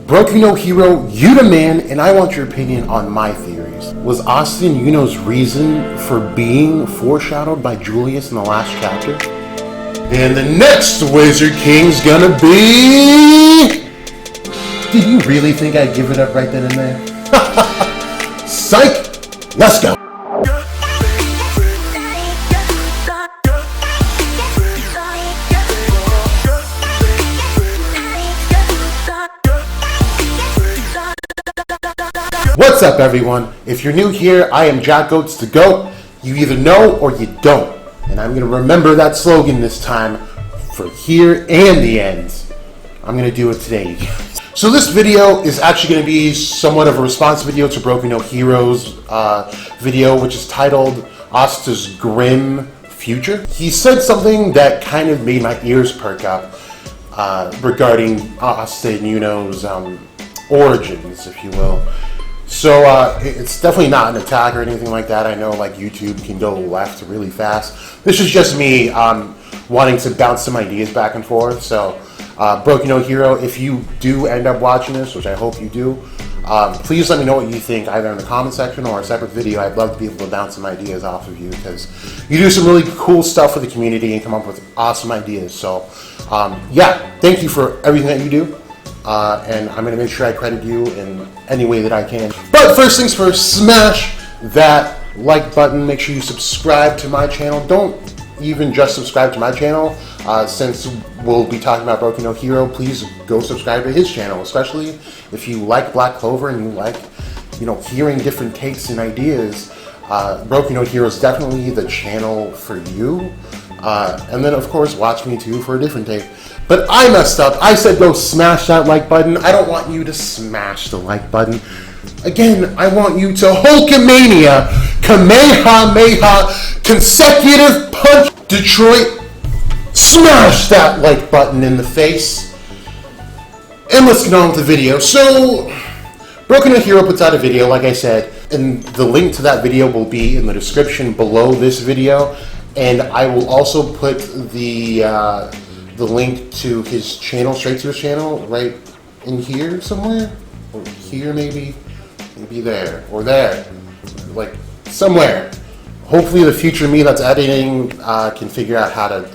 Broku no Hero, you the man, and I want your opinion on my theories. Was Asta and Yuno's reason for being foreshadowed by Julius in the last chapter? And the next Wizard King's gonna be... Did you really think I'd give it up right then and there? Psych! Let's go! What's up, everyone? If you're new here, I am Jack Goats the Goat. You either know or you don't. And I'm going to remember that slogan this time for here and the end. I'm going to do it today. So this video is actually going to be somewhat of a response video to Broku no Hero's video, which is titled Asta's Grim Future. He said something that kind of made my ears perk up regarding Asta and Yuno's origins, if you will. So it's definitely not an attack or anything like that. I know like YouTube can go left really fast. This is just me wanting to bounce some ideas back and forth. So Broku no Hero, if you do end up watching this, which I hope you do, please let me know what you think either in the comment section or a separate video. I'd love to be able to bounce some ideas off of you because you do some really cool stuff for the community and come up with awesome ideas. So yeah, thank you for everything that you do. And I'm going to make sure I credit you in any way that I can. But first things first, smash that like button. Make sure you subscribe to my channel. Don't even just subscribe to my channel. Since we'll be talking about Broku no Hero, please go subscribe to his channel, especially if you like Black Clover and you like, hearing different takes and ideas. Broku no Hero is definitely the channel for you. And then, of course, watch me too for a different take. But I messed up. I said go smash that like button. I don't want you to smash the like button. Again, I want you to Hulkamania, Kamehameha, consecutive punch, Detroit, smash that like button in the face. And let's get on with the video. So, Broku no Hero puts out a video, like I said, and the link to that video will be in the description below this video. And I will also put the link to his channel, straight to his channel, right in here somewhere, or here maybe there, or there, like somewhere. Hopefully the future me that's editing can figure out how to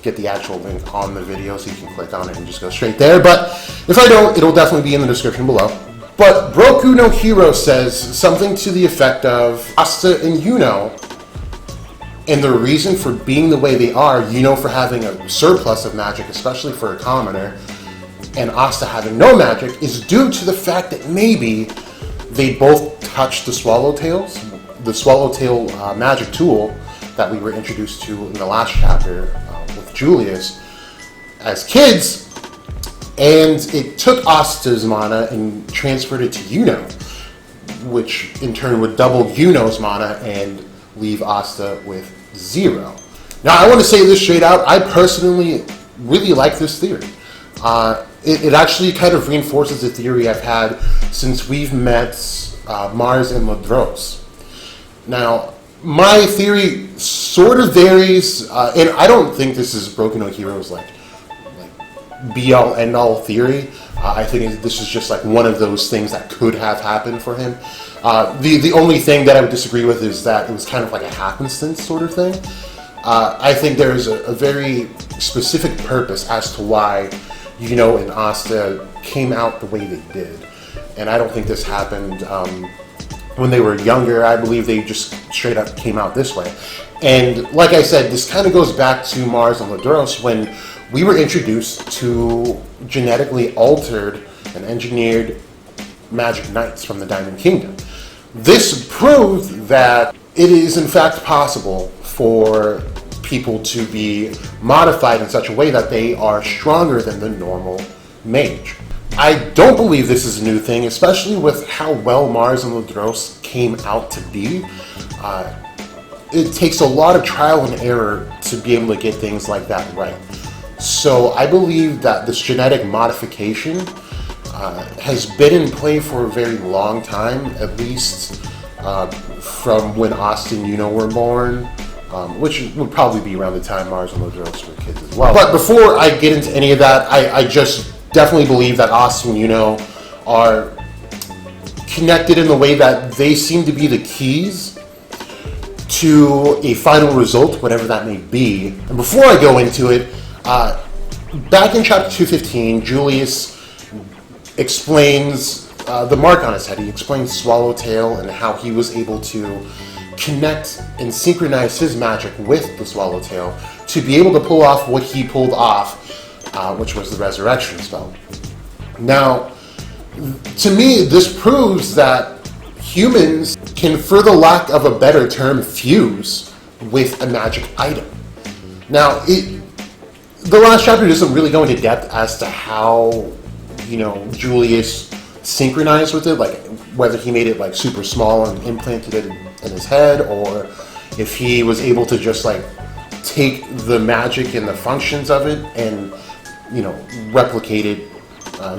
get the actual link on the video so you can click on it and just go straight there. But if I don't, it'll definitely be in the description below. But Broku no Hero says something to the effect of Asta and Yuno, and the reason for being the way they are, Yuno for having a surplus of magic, especially for a commoner, and Asta having no magic, is due to the fact that maybe they both touched the Swallowtail magic tool that we were introduced to in the last chapter with Julius as kids, and it took Asta's mana and transferred it to Yuno, which in turn would double Yuno's mana and leave Asta with 0. Now, I want to say this straight out. I personally really like this theory. It actually kind of reinforces the theory I've had since we've met Mars and Ladros. Now, my theory sort of varies, and I don't think this is Broku no Hero's like be-all, end-all theory. I think this is just like one of those things that could have happened for him. The only thing that I would disagree with is that it was kind of like a happenstance sort of thing. I think there's a very specific purpose as to why Yuno and Asta came out the way they did. And I don't think this happened when they were younger. I believe they just straight up came out this way. And like I said, this kind of goes back to Mars and Ladros when we were introduced to genetically altered and engineered magic knights from the Diamond Kingdom. This proved that it is in fact possible for people to be modified in such a way that they are stronger than the normal mage. I don't believe this is a new thing, especially with how well Mars and Ladros came out to be. It takes a lot of trial and error to be able to get things like that right. So I believe that this genetic modification has been in play for a very long time, at least from when Asta and Yuno were born, which would probably be around the time Mars and Ladros were kids as well. But before I get into any of that, I just definitely believe that Asta and Yuno are connected in the way that they seem to be the keys to a final result, whatever that may be. And before I go into it, back in chapter 215, Julius explains the mark on his head. He explains Swallowtail and how he was able to connect and synchronize his magic with the Swallowtail to be able to pull off what he pulled off, which was the resurrection spell. Now, to me, this proves that humans can, for the lack of a better term, fuse with a magic item. Now, the last chapter doesn't really go into depth as to how, Julius synchronized with it, like whether he made it like super small and implanted it in his head, or if he was able to just like take the magic and the functions of it and, replicate it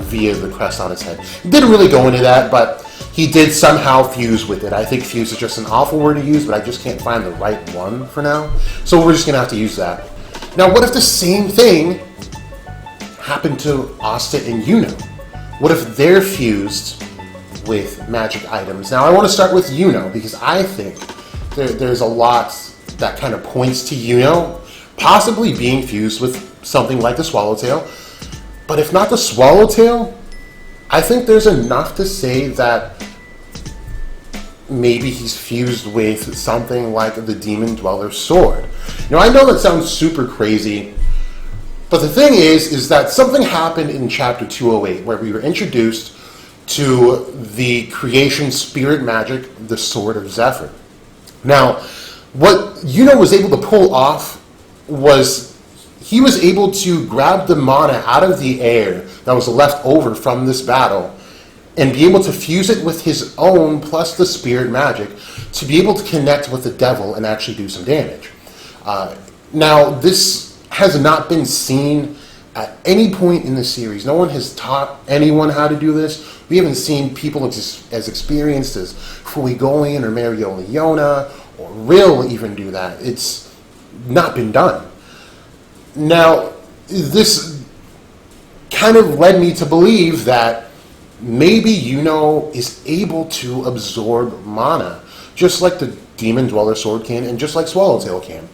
via the crest on his head. He didn't really go into that, but he did somehow fuse with it. I think fuse is just an awful word to use, but I just can't find the right one for now. So we're just going to have to use that. Now, what if the same thing happened to Asta and Yuno? What if they're fused with magic items? Now, I want to start with Yuno, because I think there's a lot that kind of points to Yuno possibly being fused with something like the Swallowtail. But if not the Swallowtail, I think there's enough to say that maybe he's fused with something like the Demon Dweller's sword. I know that sounds super crazy, but the thing is that something happened in chapter 208 where we were introduced to the creation spirit magic, the Sword of Zephyr. Now, what Yuno was able to pull off was he was able to grab the mana out of the air that was left over from this battle and be able to fuse it with his own plus the spirit magic to be able to connect with the devil and actually do some damage. Now, this has not been seen at any point in the series. No one has taught anyone how to do this. We haven't seen people as experienced as Fuegoleon or Marioliona or Rill even do that. It's not been done. Now, this kind of led me to believe that maybe Yuno is able to absorb mana, just like the Demon Dweller sword can, and just like Swallowtail can.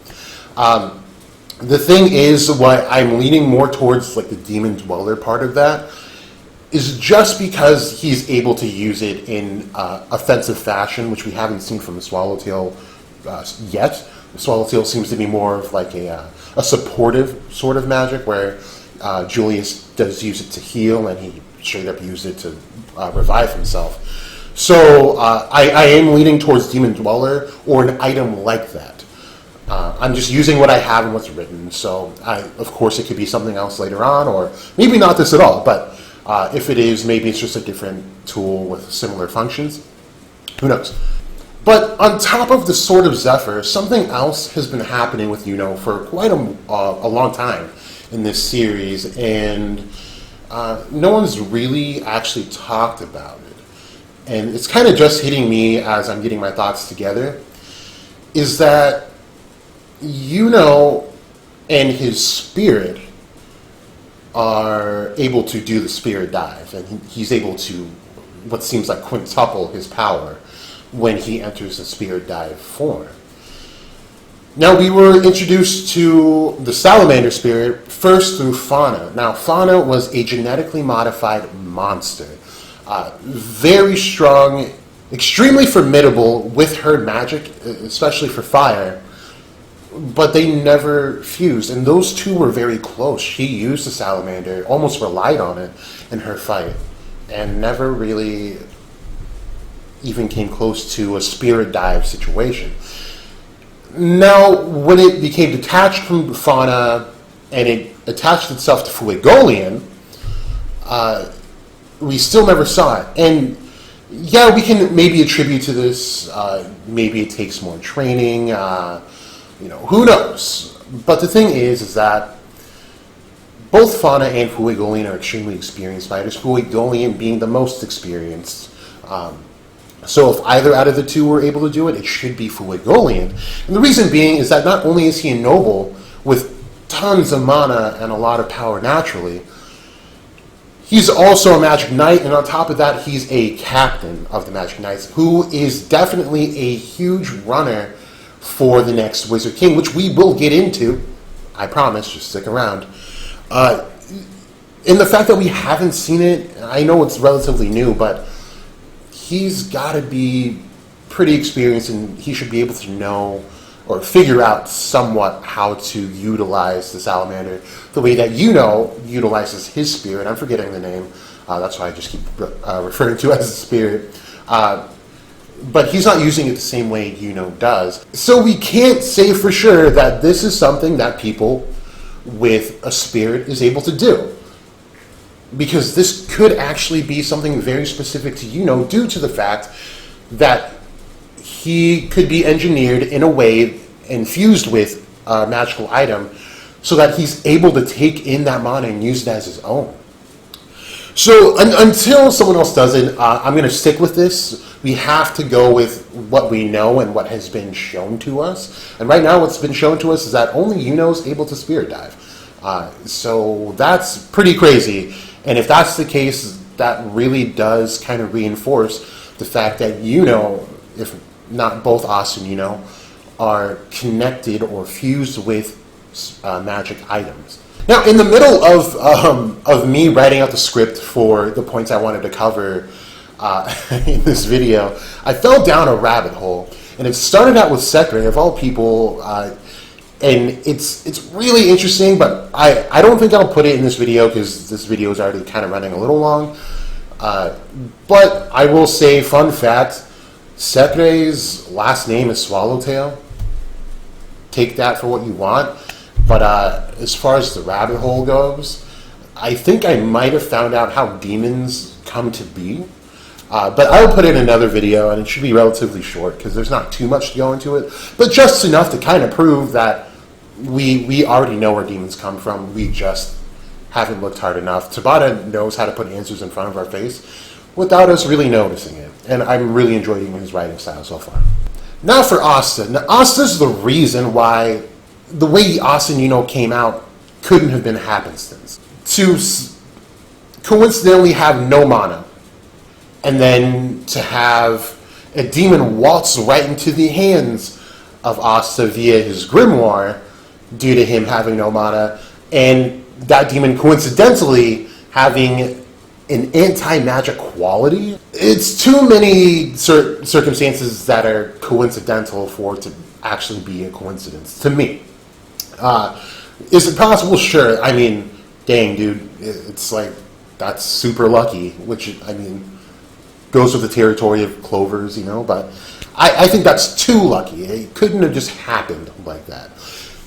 The thing is, what I'm leaning more towards, like the Demon Dweller part of that, is just because he's able to use it in offensive fashion, which we haven't seen from the Swallowtail yet. The Swallowtail seems to be more of like a supportive sort of magic, where Julius does use it to heal, and he straight up used it to revive himself. So I am leaning towards Demon Dweller or an item like that. I'm just using what I have and what's written. So of course it could be something else later on, or maybe not this at all. But if it is, maybe it's just a different tool with similar functions. Who knows? But on top of the Sword of Zephyr, something else has been happening with Yuno for quite a long time in this series, and no one's really actually talked about it. And it's kind of just hitting me as I'm getting my thoughts together, is that Yuno and his spirit are able to do the spirit dive, and he's able to what seems like quintuple his power when he enters the spirit dive form. Now, we were introduced to the salamander spirit first through Fauna. Now, Fauna was a genetically modified monster. Very strong, extremely formidable with her magic, especially for fire, but they never fused, and those two were very close. She used the salamander, almost relied on it in her fight, and never really even came close to a spirit dive situation. Now, when it became detached from Fauna and it attached itself to Fuegoleon, we still never saw it. And yeah, we can maybe attribute to this, maybe it takes more training, who knows? But the thing is that both Fauna and Fuegoleon are extremely experienced fighters, Fuegoleon being the most experienced. So if either out of the two were able to do it, it should be Fuegoleon. And the reason being is that not only is he a noble with tons of mana and a lot of power naturally, He's also a Magic Knight, and on top of that, he's a captain of the Magic Knights, who is definitely a huge runner for the next Wizard King, which we will get into. I promise, just stick around. In the fact that we haven't seen it, I know it's relatively new, but he's got to be pretty experienced, and he should be able to know or figure out somewhat how to utilize the salamander the way that Yuno utilizes his spirit. I'm forgetting the name. That's why I just keep referring to it as a spirit. But he's not using it the same way Yuno does. So we can't say for sure that this is something that people with a spirit is able to do. Because this could actually be something very specific to Yuno due to the fact that he could be engineered in a way infused with a magical item so that he's able to take in that mana and use it as his own. So until someone else does it, I'm going to stick with this. We have to go with what we know and what has been shown to us. And right now what's been shown to us is that only Yuno's able to spirit dive. So that's pretty crazy. And if that's the case, that really does kind of reinforce the fact that Yuno, if not both Asta and Yuno, are connected or fused with magic items. Now, in the middle of me writing out the script for the points I wanted to cover in this video, I fell down a rabbit hole, and it started out with Sekre, of all people, and it's really interesting, but I don't think I'll put it in this video because this video is already kind of running a little long. But I will say, fun fact, Sekre's last name is Swallowtail. Take that for what you want. But as far as the rabbit hole goes, I think I might have found out how demons come to be. But I'll put it in another video, and it should be relatively short because there's not too much to go into it, but just enough to kind of prove that we already know where demons come from. We just haven't looked hard enough. Tabata knows how to put answers in front of our face without us really noticing it, and I'm really enjoying his writing style so far. Now for Asta. Now, Asta's the reason why the way Asta and Yuno came out couldn't have been happenstance. To coincidentally have no mana, and then to have a demon waltz right into the hands of Asta via his grimoire due to him having no mana, and that demon coincidentally having an anti-magic quality. It's too many circumstances that are coincidental for it to actually be a coincidence, to me. Is it possible? Sure. I mean, dang, dude, it's like, that's super lucky, which, I mean, goes with the territory of Clovers, you know, but I think that's too lucky. It couldn't have just happened like that.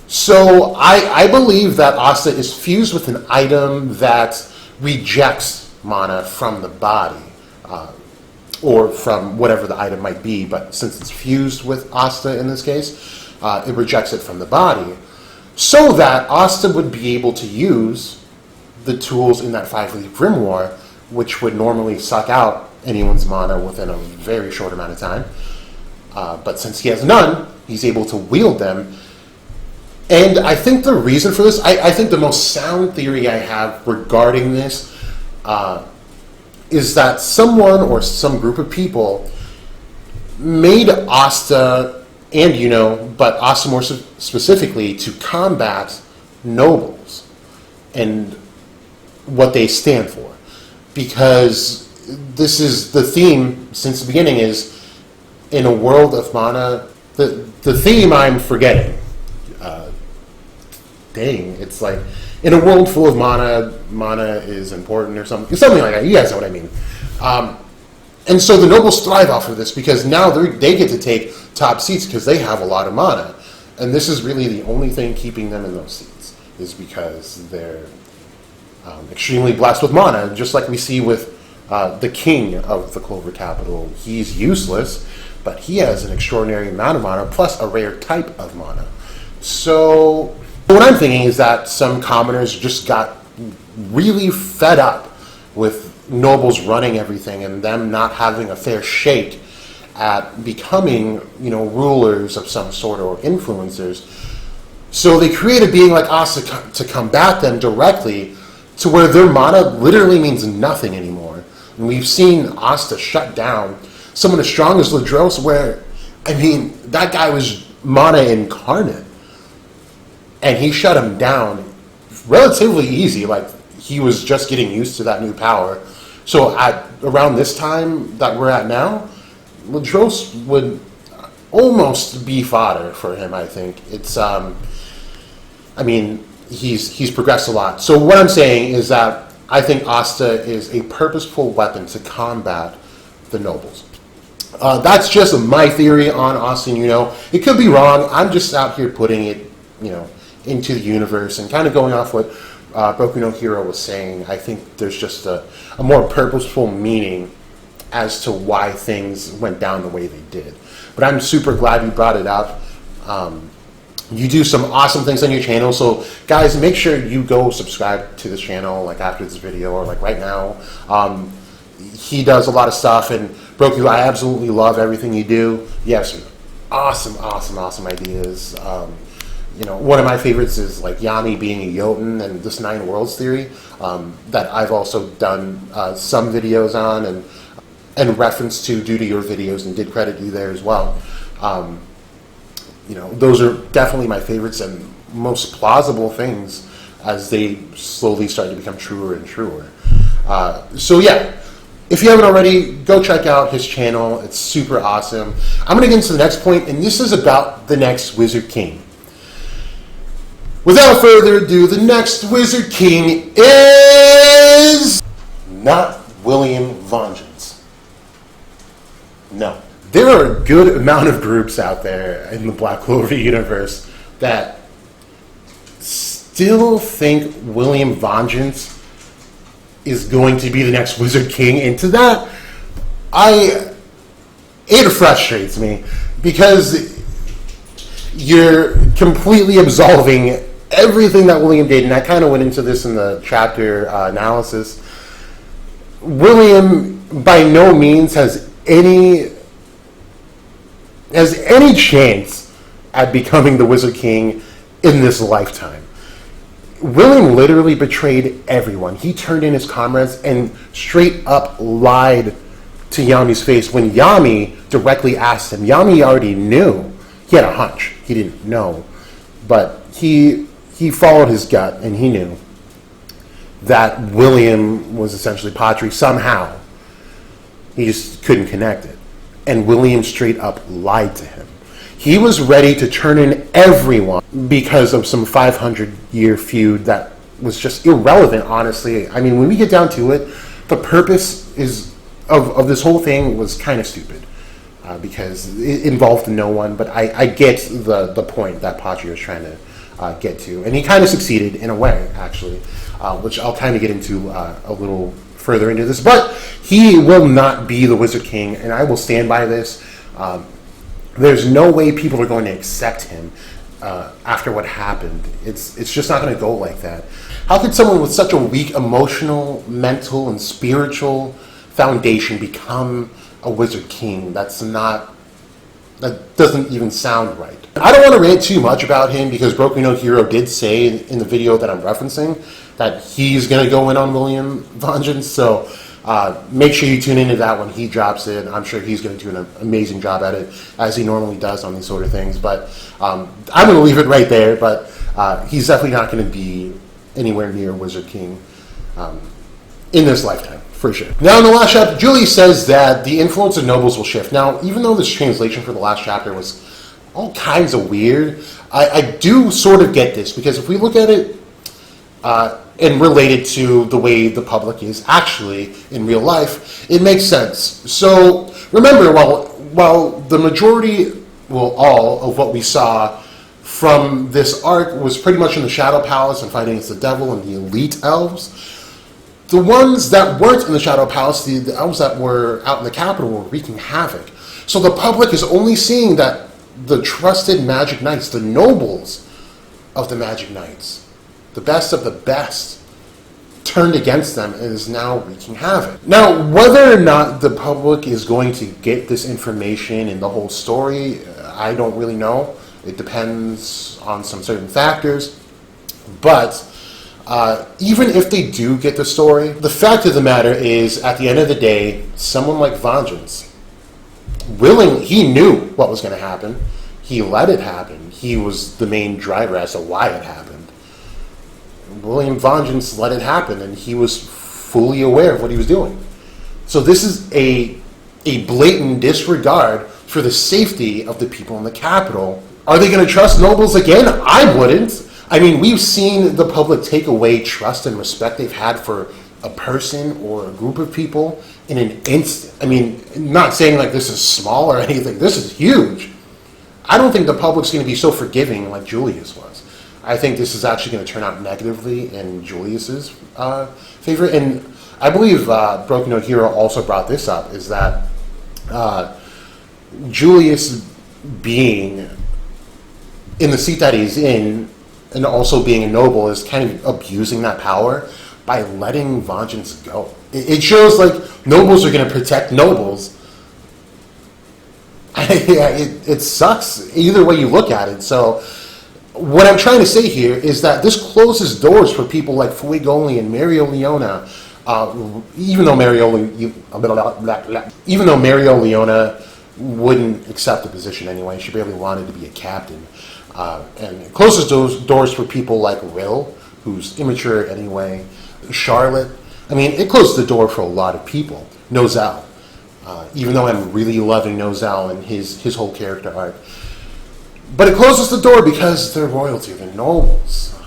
So I believe that Asta is fused with an item that rejects mana from the body, or from whatever the item might be, but since it's fused with Asta in this case, it rejects it from the body, so that Asta would be able to use the tools in that 5-leaf grimoire, which would normally suck out anyone's mana within a very short amount of time. But since he has none, he's able to wield them. And I think the reason for this, I think the most sound theory I have regarding this is that someone or some group of people made Asta and Yuno, but Asta more specifically, to combat nobles and what they stand for. Because this is the theme since the beginning, is in a world of mana, the theme I'm forgetting. Dang, it's like, in a world full of mana is important or something like that. You guys know what I mean. And so the nobles thrive off of this because now they get to take top seats because they have a lot of mana. And this is really the only thing keeping them in those seats, is because they're extremely blessed with mana, just like we see with the king of the Clover capital. He's useless, but he has an extraordinary amount of mana, plus a rare type of mana. So what I'm thinking is that some commoners just got really fed up with nobles running everything and them not having a fair shake at becoming, you know, rulers of some sort or influencers. So they create a being like Asta to combat them directly to where their mana literally means nothing anymore. And we've seen Asta shut down someone as strong as Ladros, where, I mean, that guy was mana incarnate. And he shut him down relatively easy, like he was just getting used to that new power. So at around this time that we're at now, Ladros would almost be fodder for him, I think. It's, I mean, he's progressed a lot. So what I'm saying is that I think Asta is a purposeful weapon to combat the nobles. That's just my theory on Asta and Yuno. It could be wrong. I'm just out here putting it, into the universe and kind of going off what Broku no Hero was saying. I think there's just a more purposeful meaning as to why things went down the way they did. But I'm super glad you brought it up. You do some awesome things on your channel, so guys, make sure you go subscribe to this channel, like after this video or like right now. He does a lot of stuff, and Broku, I absolutely love everything you do. You have some awesome ideas. One of my favorites is like Yami being a Jotun and this 9 Worlds theory that I've also done some videos on and reference to due to your videos, and did credit you there as well. Those are definitely my favorites and most plausible things as they slowly start to become truer and truer. So yeah, if you haven't already, go check out his channel. It's super awesome. I'm going to get into the next point, and this is about the next Wizard King. Without further ado, the next Wizard King is not William Vengeance. No. There are a good amount of groups out there in the Black Clover universe that still think William Vengeance is going to be the next Wizard King. And to that, it frustrates me, because you're completely absolving everything that William did, and I kind of went into this in the chapter analysis. William by no means has any chance at becoming the Wizard King in this lifetime. William literally betrayed everyone. He turned in his comrades and straight up lied to Yami's face when Yami directly asked him. Yami already knew. He had a hunch. He didn't know. But he followed his gut, and he knew that William was essentially Patri somehow. He just couldn't connect it. And William straight up lied to him. He was ready to turn in everyone because of some 500-year feud that was just irrelevant, honestly. I mean, when we get down to it, the purpose of this whole thing was kind of stupid. Because it involved no one, but I get the point that Patri was trying to get to. And he kind of succeeded in a way, actually, which I'll kind of get into a little further into this. But he will not be the Wizard King, and I will stand by this. There's no way people are going to accept him after what happened. It's just not going to go like that. How could someone with such a weak emotional, mental, and spiritual foundation become a Wizard King? That doesn't even sound right. I don't want to rant too much about him, because Broku no Hero did say in the video that I'm referencing that he's going to go in on William Vengeance, so make sure you tune into that when he drops it. I'm sure he's going to do an amazing job at it, as he normally does on these sort of things, but I'm going to leave it right there. But he's definitely not going to be anywhere near Wizard King in this lifetime, for sure. Now, in the last chapter, Julie says that the influence of nobles will shift. Now, even though this translation for the last chapter was all kinds of weird, I do sort of get this, because if we look at it and relate it to the way the public is actually in real life, it makes sense. So remember, while the majority, well, all of what we saw from this arc was pretty much in the Shadow Palace and fighting against the devil and the elite elves, the ones that weren't in the Shadow Palace, the elves that were out in the capital, were wreaking havoc. So the public is only seeing that the trusted Magic Knights, the nobles of the Magic Knights, the best of the best, turned against them and is now wreaking havoc. Now, whether or not the public is going to get this information and the whole story, I don't really know. It depends on some certain factors. But Even if they do get the story, the fact of the matter is, at the end of the day, someone like Vengeance, he knew what was going to happen. He let it happen. He was the main driver as to why it happened. William Vengeance let it happen, and he was fully aware of what he was doing. So this is a blatant disregard for the safety of the people in the Capitol. Are they going to trust nobles again? I wouldn't. I mean, we've seen the public take away trust and respect they've had for a person or a group of people in an instant. I mean, not saying like this is small or anything. This is huge. I don't think the public's going to be so forgiving like Julius was. I think this is actually going to turn out negatively in Julius's favor. And I believe Broku no Hero also brought this up, is that Julius being in the seat that he's in and also being a noble is kind of abusing that power by letting Vengeance go. It shows like nobles are going to protect nobles. It sucks either way you look at it. So what I'm trying to say here is that this closes doors for people like Fuegoli and Mario Leona. Even though Mario Leona wouldn't accept the position anyway, she barely wanted to be a captain. And it closes those doors for people like Will, who's immature anyway. Charlotte. I mean, it closes the door for a lot of people. Nozel. Even though I'm really loving Nozel and his whole character arc. But it closes the door because they're royalty, they're nobles.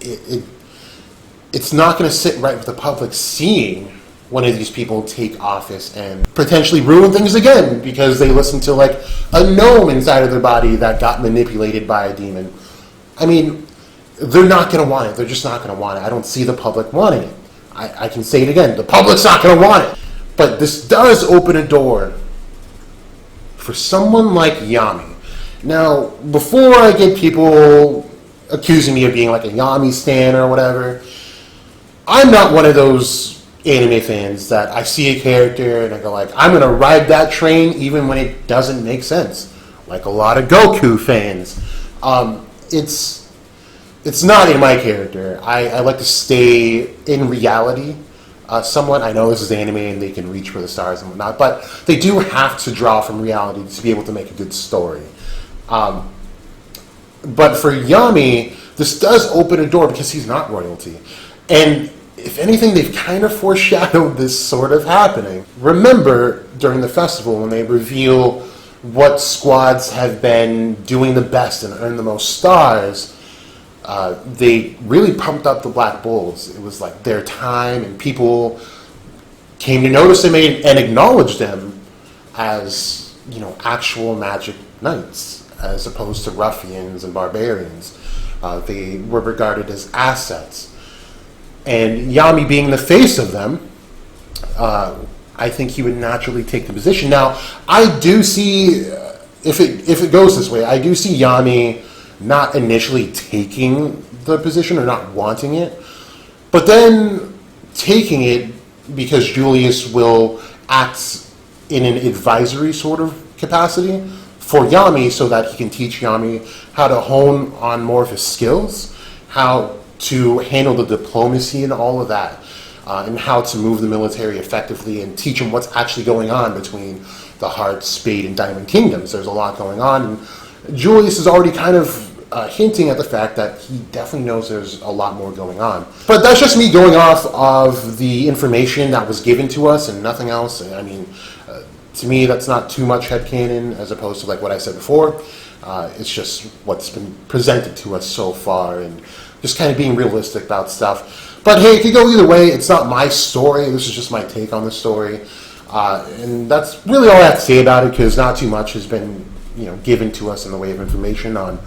It's not going to sit right with the public seeing one of these people take office and potentially ruin things again because they listened to like a gnome inside of their body that got manipulated by a demon. I mean, they're not going to want it. They're just not going to want it. I don't see the public wanting it. I can say it again. The public's not going to want it. But this does open a door for someone like Yami. Now, before I get people accusing me of being like a Yami stan or whatever, I'm not one of those anime fans that I see a character and I go like, I'm going to ride that train even when it doesn't make sense. Like a lot of Goku fans. It's not in my character. I like to stay in reality somewhat. I know this is anime and they can reach for the stars and whatnot, but they do have to draw from reality to be able to make a good story. But for Yami, this does open a door because he's not royalty. And if anything, they've kind of foreshadowed this sort of happening. Remember, during the festival, when they reveal what squads have been doing the best and earned the most stars, they really pumped up the Black Bulls. It was like their time, and people came to notice them and acknowledge them as, actual magic knights, as opposed to ruffians and barbarians. They were regarded as assets. And Yami being the face of them, I think he would naturally take the position. Now, I do see, if it goes this way, I do see Yami not initially taking the position or not wanting it, but then taking it because Julius will act in an advisory sort of capacity for Yami so that he can teach Yami how to hone on more of his skills, how to handle the diplomacy and all of that, and how to move the military effectively and teach him what's actually going on between the Heart, Spade, and Diamond Kingdoms. There's a lot going on, and Julius is already kind of hinting at the fact that he definitely knows there's a lot more going on. But that's just me going off of the information that was given to us and nothing else. I mean, to me, that's not too much headcanon as opposed to like what I said before. It's just what's been presented to us so far and just kind of being realistic about stuff. But hey, it could go either way. It's not my story. This is just my take on the story. And that's really all I have to say about it because not too much has been given to us in the way of information on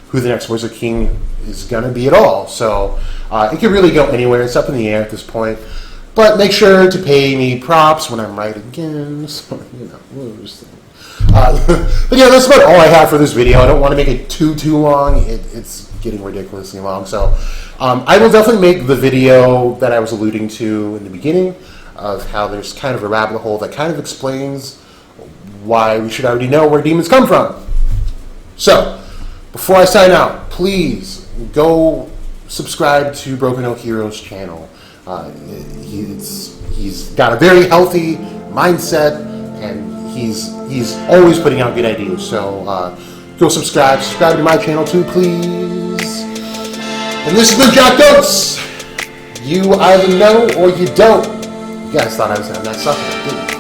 who the next Wizard King is going to be at all. So it could really go anywhere. It's up in the air at this point. But make sure to pay me props when I'm right again. So, but yeah, that's about all I have for this video. I don't want to make it too long. It's getting ridiculously long. So I will definitely make the video that I was alluding to in the beginning of how there's kind of a rabbit hole that kind of explains why we should already know where demons come from. So before I sign out, please go subscribe to Broken No Heroes channel. He's got a very healthy mindset, and he's always putting out good ideas. So go subscribe to my channel too, please. And this has been Jack Goats. You either know or you don't. You guys thought I was having that sucker, didn't you?